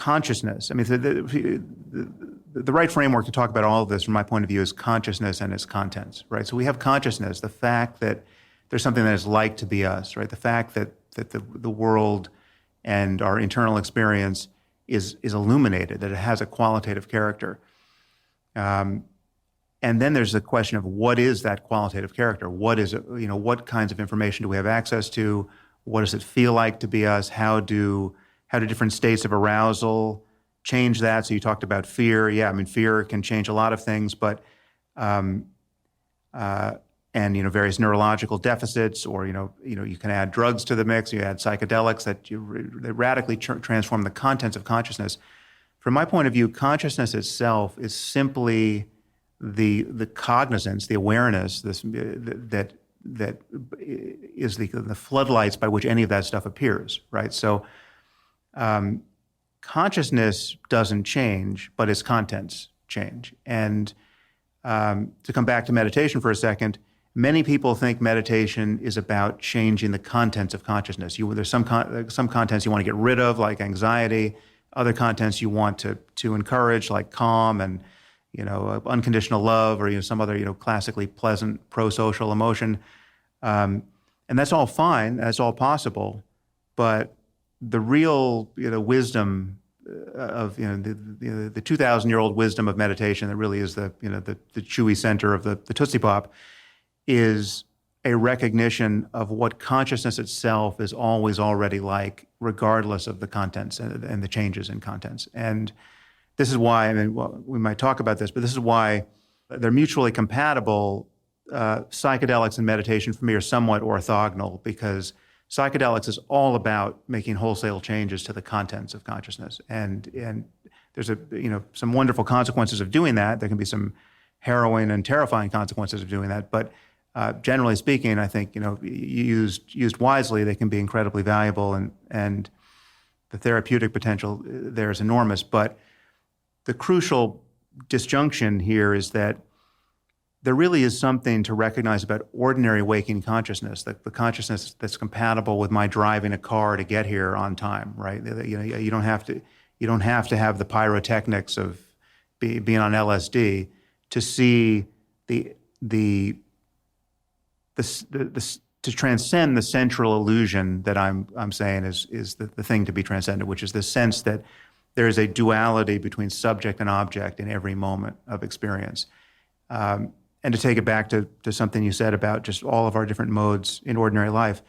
consciousness. I mean, the right framework to talk about all of this, from my point of view, is consciousness and its contents, right? So we have consciousness, the fact that there's something that is like to be us, right? The fact that the world and our internal experience is illuminated, that it has a qualitative character. And then there's the question of what is that qualitative character? What is it, what kinds of information do we have access to? What does it feel like to be us? How do different states of arousal change that? So you talked about fear. Yeah, I mean, fear can change a lot of things, but and various neurological deficits, or you can add drugs to the mix. You add psychedelics that radically transform the contents of consciousness. From my point of view, consciousness itself is simply the cognizance, the awareness, that is the floodlights by which any of that stuff appears, right? So consciousness doesn't change, but its contents change. And to come back to meditation for a second, many people think meditation is about changing the contents of consciousness. There's some contents you want to get rid of, like anxiety. Other contents you want to encourage, like calm and unconditional love, or some other classically pleasant pro-social emotion. And that's all fine. That's all possible. But the real wisdom of the 2,000-year-old wisdom of meditation, that really is the chewy center of the Tootsie Pop, is a recognition of what consciousness itself is always already like, regardless of the contents and the changes in contents. And this is why, we might talk about this, but this is why they're mutually compatible. Psychedelics and meditation for me are somewhat orthogonal, because psychedelics is all about making wholesale changes to the contents of consciousness. And there's some wonderful consequences of doing that. There can be some harrowing and terrifying consequences of doing that, but generally speaking, I think used wisely, they can be incredibly valuable, and the therapeutic potential there is enormous. But the crucial disjunction here is that there really is something to recognize about ordinary waking consciousness, the consciousness that's compatible with my driving a car to get here on time, right? You don't have to have the pyrotechnics of being on LSD to see to transcend the central illusion that I'm saying is the thing to be transcended, which is the sense that there is a duality between subject and object in every moment of experience. And to take it back to something you said about just all of our different modes in ordinary life,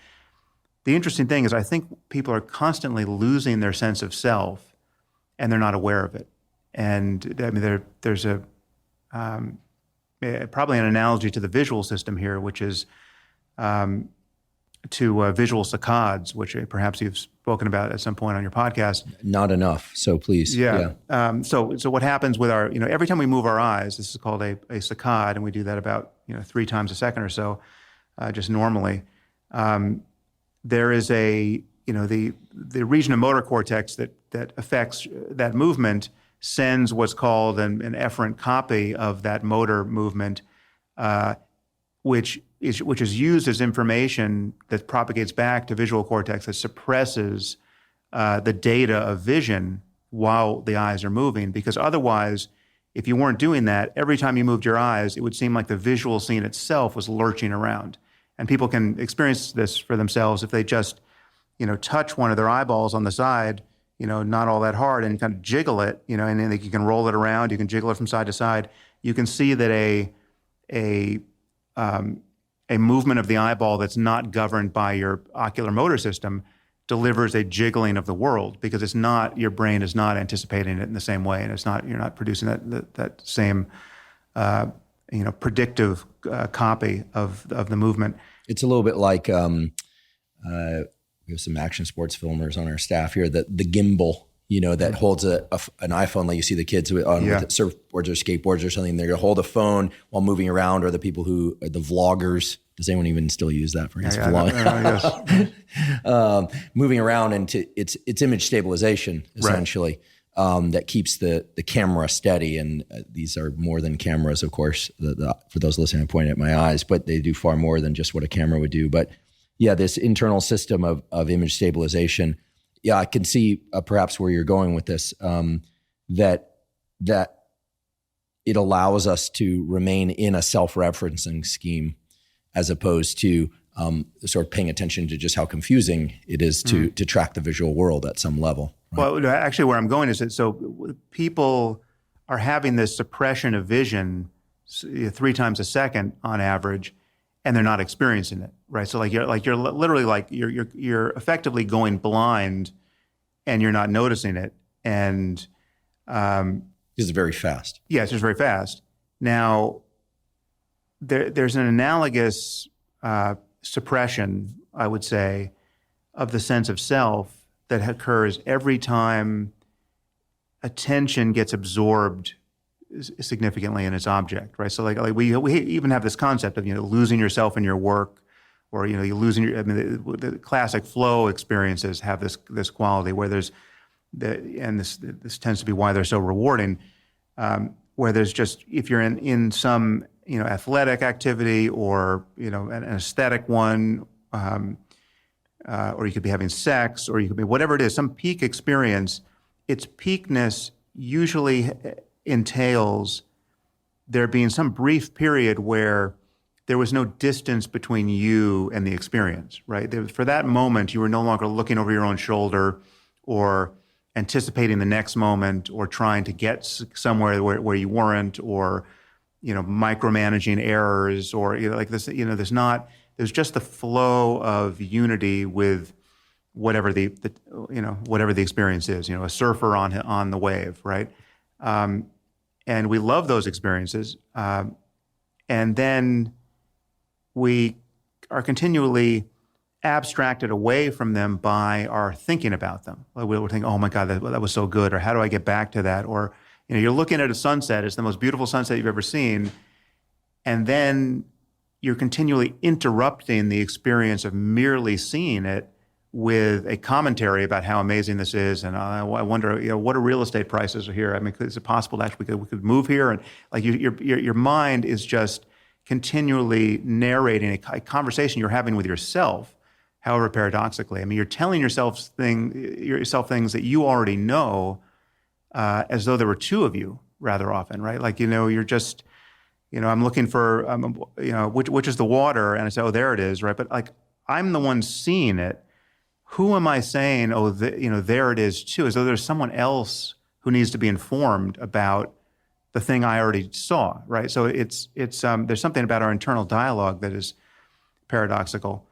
the interesting thing is I think people are constantly losing their sense of self, and they're not aware of it. And I mean, there's probably an analogy to the visual system here, which is to visual saccades, which perhaps you've spoken about at some point on your podcast. Not enough, so please. Yeah. So what happens with our, every time we move our eyes, this is called a saccade, and we do that about 3 times a second or so, just normally. There is the region of motor cortex that affects that movement sends what's called an efferent copy of that motor movement, which is used as information that propagates back to visual cortex that suppresses the data of vision while the eyes are moving. Because otherwise, if you weren't doing that, every time you moved your eyes, it would seem like the visual scene itself was lurching around. And people can experience this for themselves if they just, touch one of their eyeballs on the side, not all that hard, and kind of jiggle it, and then you can roll it around, you can jiggle it from side to side. You can see that a movement of the eyeball that's not governed by your ocular motor system delivers a jiggling of the world, because it's not, your brain is not anticipating it in the same way, and you're not producing that same predictive copy of the movement. It's a little bit like we have some action sports filmers on our staff here, the gimbal, that holds an iPhone, like you see the kids with surfboards or skateboards or something. They're going to hold a phone while moving around, or the people who are the vloggers. Does anyone even still use that for his vlog? Yes. Moving around, and it's image stabilization, essentially, that keeps the camera steady. And these are more than cameras, of course. For those listening, I pointed at my eyes, but they do far more than just what a camera would do. But yeah, this internal system of image stabilization yeah, I can see perhaps where you're going with this, that it allows us to remain in a self-referencing scheme as opposed to sort of paying attention to just how confusing it is to track the visual world at some level. Right? Well, actually, where I'm going is that so people are having this suppression of vision 3 times a second on average, and they're not experiencing it, right? So you're literally like you're effectively going blind, and you're not noticing it, and this is very fast. Yeah, it's just very fast. Now, there's an analogous suppression, I would say, of the sense of self that occurs every time attention gets absorbed significantly in its object, right? So like we even have this concept of, losing yourself in your work, or, you losing your, the classic flow experiences have this quality where there's, and this tends to be why they're so rewarding, where there's just, if you're in some, athletic activity or, an aesthetic one, or you could be having sex, or you could be whatever it is, some peak experience, its peakness usually entails there being some brief period where there was no distance between you and the experience, right? For that moment, you were no longer looking over your own shoulder or anticipating the next moment or trying to get somewhere where you weren't, or, micromanaging errors, or, like this, there's just the flow of unity with whatever the whatever the experience is, a surfer on the wave, right? And we love those experiences. And then we are continually abstracted away from them by our thinking about them. We'll think, oh my God, that was so good, or how do I get back to that? Or, you're looking at a sunset, it's the most beautiful sunset you've ever seen, and then you're continually interrupting the experience of merely seeing it with a commentary about how amazing this is, and I wonder, what are real estate prices are here? I mean, is it possible that we could move here? And like your mind is just continually narrating a conversation you're having with yourself, however paradoxically. I mean, you're telling yourself things that you already know, as though there were two of you rather often, right? Like, you're just, I'm looking for, which is the water, and I say, oh, there it is, right? But like, I'm the one seeing it. Who am I saying, oh, there it is too, as though there's someone else who needs to be informed about the thing I already saw, right? So it's there's something about our internal dialogue that is paradoxical.